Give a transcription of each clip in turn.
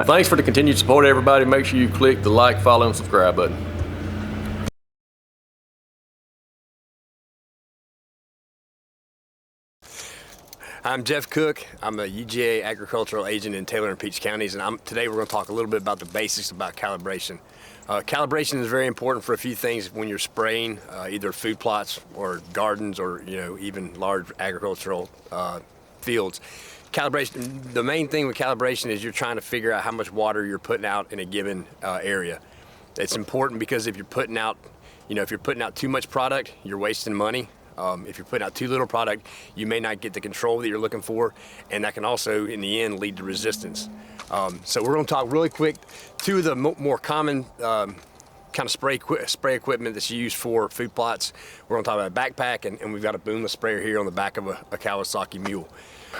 Thanks for the continued support, everybody. Make sure you click the like, follow, and subscribe button. I'm Jeff Cook. I'm a UGA agricultural agent in Taylor and Peach counties, and today we're going to talk a little bit about the basics about calibration. Calibration is very important for a few things when you're spraying either food plots or gardens or even large agricultural fields. Calibration, the main thing with calibration is you're trying to figure out how much water you're putting out in a given area. It's important because if you're putting out, if you're putting out too much product, you're wasting money. If you're putting out too little product, you may not get the control that you're looking for, and that can also, in the end, lead to resistance. So we're going to talk really quick. Two of the more common kind of spray equipment that's used for food plots. We're going to talk about a backpack, and we've got a boomless sprayer here on the back of a Kawasaki mule.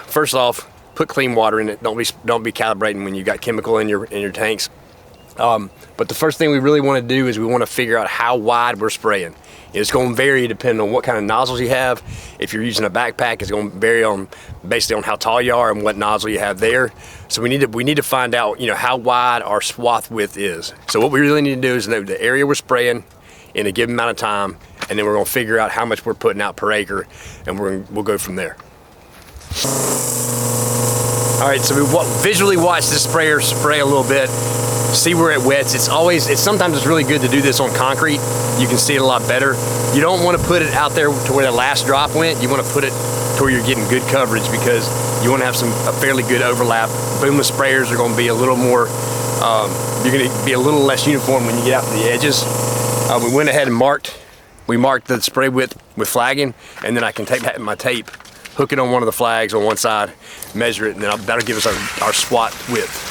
First off, put clean water in it. Don't be calibrating when you got chemical in your tanks. But the first thing we really want to do is we want to figure out how wide we're spraying. It's going to vary depending on what kind of nozzles you have. If you're using a backpack, it's going to vary basically on how tall you are and what nozzle you have there. So we need to find out how wide our swath width is. So what we really need to do is know the area we're spraying in a given amount of time, and then we're going to figure out how much we're putting out per acre, and we'll go from there. All right, so we visually watch this sprayer spray a little bit, see where it wets. Sometimes it's really good to do this on concrete. You can see it a lot better. You don't want to put it out there to where the last drop went. You want to put it to where you're getting good coverage because you want to have a fairly good overlap. Boomless sprayers are going to be a little more, you're going to be a little less uniform when you get out to the edges. We went ahead and marked the spray width with flagging, and then I can take that in my tape, hook it on one of the flags on one side, measure it, and then that'll give us our swath width.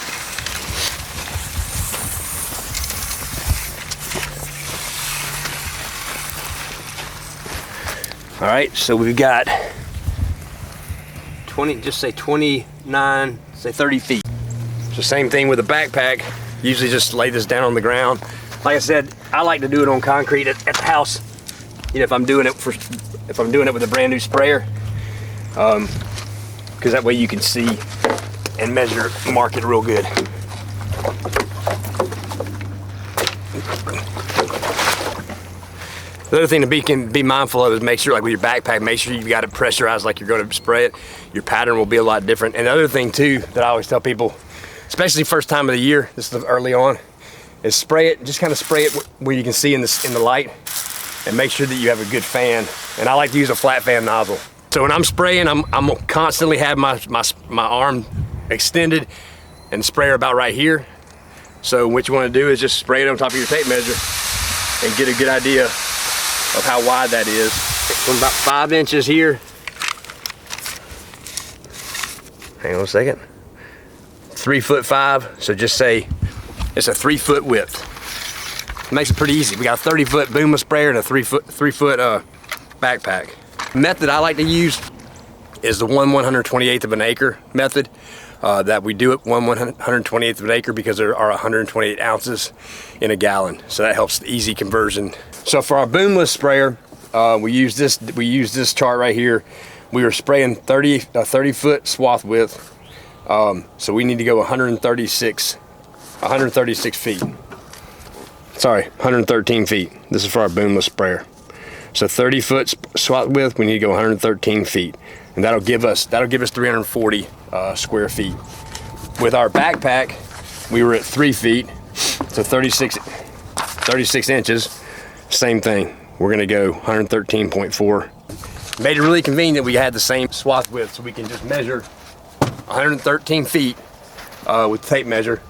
All right, so we've got 30 feet. So same thing with a backpack. Usually just lay this down on the ground. Like I said, I like to do it on concrete at the house. If I'm doing it with a brand new sprayer, because that way you can see and measure, mark it real good. The other thing to be mindful of is make sure, like with your backpack, make sure you've got it pressurized like you're going to spray it. Your pattern will be a lot different. And the other thing too that I always tell people, especially first time of the year, this is early on, is spray it. Just kind of spray it where you can see in the light, and make sure that you have a good fan. And I like to use a flat fan nozzle. So when I'm spraying, I'm constantly have my arm extended and sprayer about right here. So what you want to do is just spray it on top of your tape measure and get a good idea of how wide that is. From about 5 inches here. Hang on a second. 3'5", so just say it's a 3 foot width. It makes it pretty easy. We got a 30-foot boomer sprayer and a 3 foot backpack. Method I like to use is the 1/128th of an acre method. That we do it 1/128th of an acre because there are 128 ounces in a gallon. So that helps the easy conversion. So for our boomless sprayer, we use this chart right here. We were spraying 30 foot swath width. So we need to go 136 feet. Sorry, 113 feet. This is for our boomless sprayer. So 30 foot swath width, we need to go 113 feet. And that'll give us 340 square feet. With our backpack, we were at 3 feet, so 36 inches. Same thing. We're gonna go 113.4. Made it really convenient that we had the same swath width, so we can just measure 113 feet with tape measure,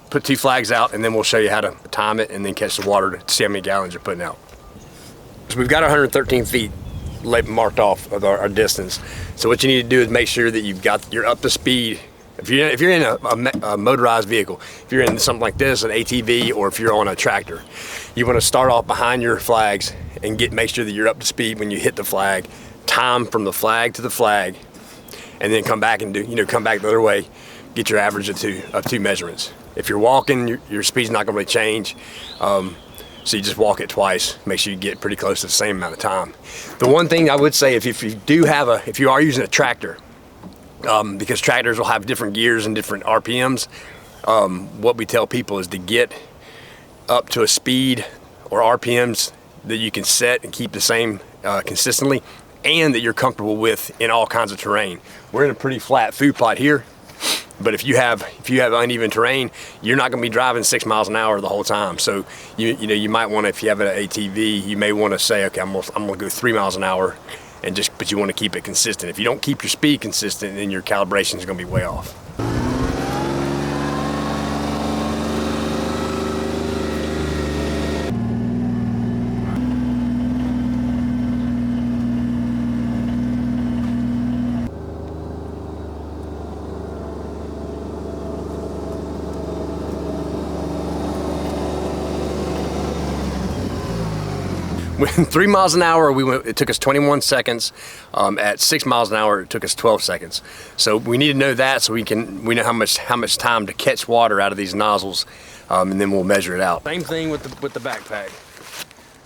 put 2 flags out, and then we'll show you how to time it and then catch the water to see how many gallons you're putting out. So we've got 113 feet marked off of our distance. So what you need to do is make sure that you're up to speed. If you're in a motorized vehicle, if you're in something like this, an ATV, or if you're on a tractor, you want to start off behind your flags and make sure that you're up to speed when you hit the flag. Time from the flag to the flag, and then come back and come back the other way. Get your average of two measurements. If you're walking, your speed's not going to really change. So you just walk it twice, make sure you get pretty close to the same amount of time. The one thing I would say, if you are using a tractor, because tractors will have different gears and different RPMs, what we tell people is to get up to a speed or RPMs that you can set and keep the same consistently, and that you're comfortable with in all kinds of terrain. We're in a pretty flat food plot here, but if you have uneven terrain, you're not going to be driving 6 miles an hour the whole time. So you might want to, if you have an ATV, you may want to say, okay, I'm going to go 3 miles an hour, but you want to keep it consistent. If you don't keep your speed consistent, then your calibration is going to be way off. With 3 miles an hour, it took us 21 seconds. At 6 miles an hour, it took us 12 seconds. So we need to know that so we know how much time to catch water out of these nozzles, and then we'll measure it out. Same thing with the backpack.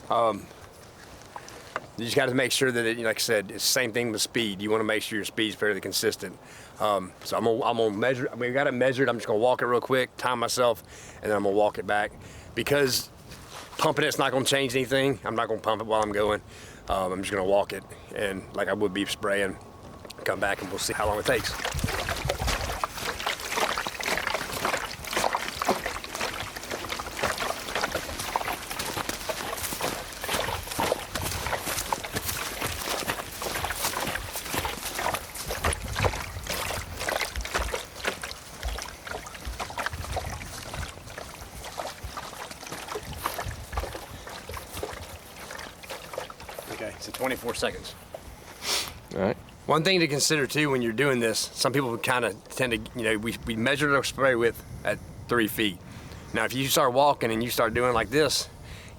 You just got to make sure that like I said, it's the same thing with speed. You want to make sure your speed's fairly consistent. So I'm gonna measure. I mean, we got it measured. I'm just gonna walk it real quick, time myself, and then I'm gonna walk it back because pumping it's not going to change anything. I'm not going to pump it while I'm going. I'm just going to walk it, and like I would be spraying, come back and we'll see how long it takes. Okay, so 24 seconds. All right. One thing to consider too when you're doing this, some people kind of tend to, we measured our spray width at 3 feet. Now if you start walking and you start doing like this,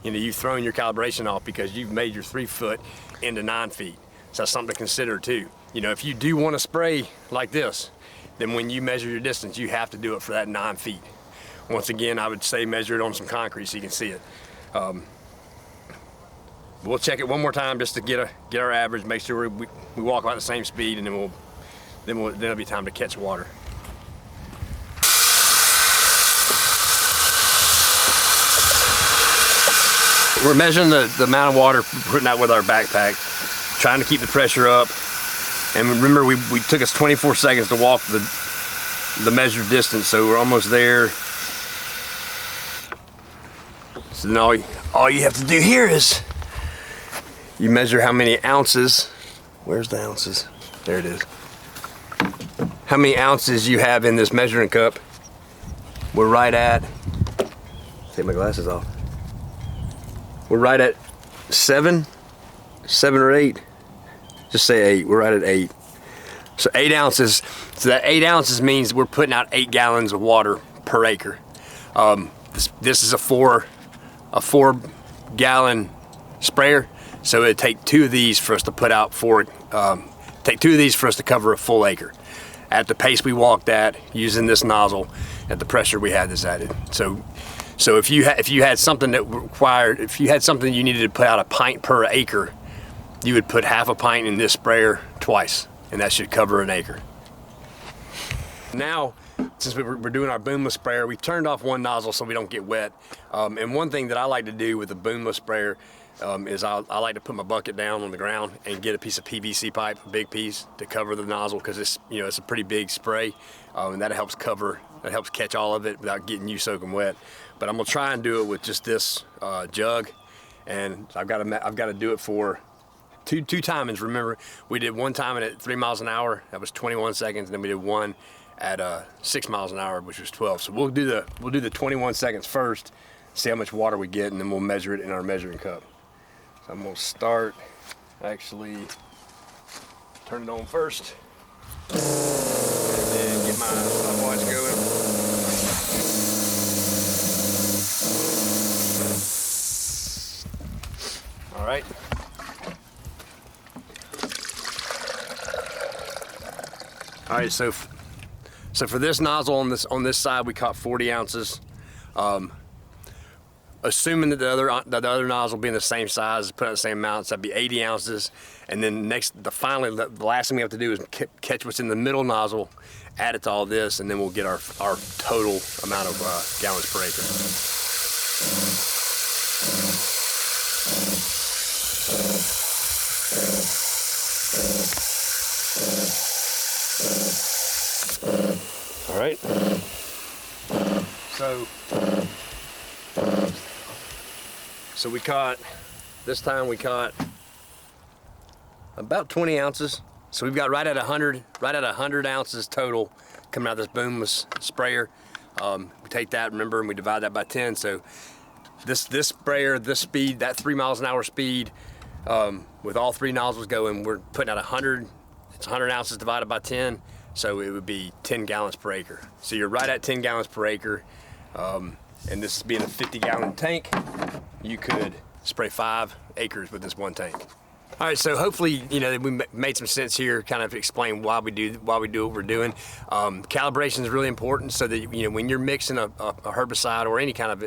you've thrown your calibration off because you've made your 3 foot into 9 feet. So that's something to consider too. If you do want to spray like this, then when you measure your distance, you have to do it for that 9 feet. Once again, I would say measure it on some concrete so you can see it. We'll check it one more time just to get our average, make sure we walk about the same speed, and then it'll be time to catch water. We're measuring the amount of water we're putting out with our backpack, trying to keep the pressure up. And remember, we took us 24 seconds to walk the measured distance, so we're almost there. So then all you have to do here is you measure how many ounces. Where's the ounces? There it is. How many ounces you have in this measuring cup. We're right at, take my glasses off. We're right at 7 or 8. Just say 8, we're right at 8. So 8 ounces, so that 8 ounces means we're putting out 8 gallons of water per acre. This is a 4 gallon sprayer. So it'd take 2 of these for us to put out take 2 of these for us to cover a full acre. At the pace we walked at, using this nozzle, at the pressure we had this added. So if you had something that required, if you had something you needed to put out a pint per acre, you would put half a pint in this sprayer twice, and that should cover an acre. Now, since we're doing our boomless sprayer, we've turned off one nozzle so we don't get wet. And one thing that I like to do with the boomless sprayer is I like to put my bucket down on the ground and get a piece of PVC pipe, a big piece, to cover the nozzle, because it's a pretty big spray, and that helps catch all of it without getting you soaking wet. But I'm gonna try and do it with just this jug, and I've got to do it for two timings. Remember, we did one timing at 3 miles an hour, that was 21 seconds, and then we did one at 6 miles an hour, which was 12. So we'll do the 21 seconds first, see how much water we get, and then we'll measure it in our measuring cup. So I'm gonna start, actually turn it on first, and then get my stopwatch going. All right. All right, so for this nozzle on this side, we caught 40 ounces. Assuming that the other nozzle being the same size, put out the same amount, so that'd be 80 ounces. And then the last thing we have to do is catch what's in the middle nozzle add it to all this, and then we'll get our total amount of gallons per acre. All right. So we caught, this time we caught about 20 ounces. So we've got right at 100 ounces total coming out of this boomless sprayer. We take that, remember, and we divide that by 10. So this sprayer, this speed, that 3 miles an hour speed, with all 3 nozzles going, we're putting out 100. It's 100 ounces divided by 10. So it would be 10 gallons per acre. So you're right at 10 gallons per acre. And this being a 50-gallon tank, you could spray 5 acres with this one tank. All right, so hopefully, you know, we made some sense here, kind of explain why we do what we're doing. Calibration is really important so that, you know, when you're mixing a herbicide or any kind of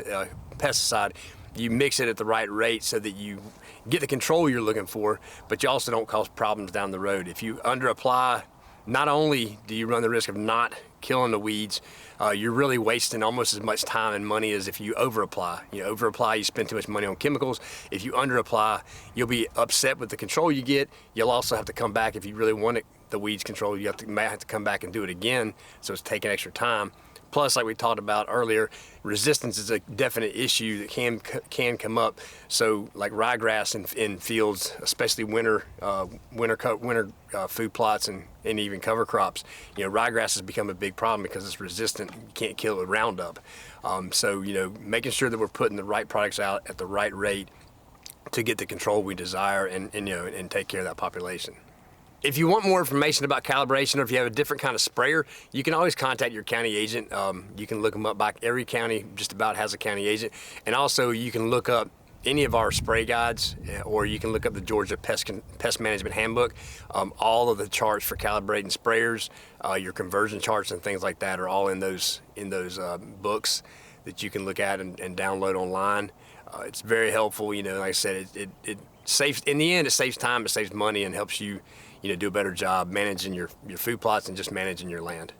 pesticide, you mix it at the right rate so that you get the control you're looking for, but you also don't cause problems down the road. If you under apply, not only do you run the risk of not killing the weeds, you're really wasting almost as much time and money as if you over apply. You over apply, you spend too much money on chemicals. If you under apply, you'll be upset with the control you get. You'll also have to come back if you really want the weeds controlled. You may have to come back and do it again, so it's taking extra time. Plus, like we talked about earlier, resistance is a definite issue that can come up. So, like ryegrass in fields, especially winter food plots and even cover crops, you know, ryegrass has become a big problem because it's resistant. You can't kill it with Roundup. So, you know, making sure that we're putting the right products out at the right rate to get the control we desire and you know, and take care of that population. If you want more information about calibration, or if you have a different kind of sprayer, you can always contact your county agent. You can look them up. Every county just about has a county agent. And also you can look up any of our spray guides, or you can look up the Georgia Pest Management Handbook. All of the charts for calibrating sprayers, your conversion charts and things like that are all in those books that you can look at and download online. It's very helpful. You know, like I said, it saves, in the end, it saves time, it saves money, and helps you, you know, do a better job managing your food plots and just managing your land.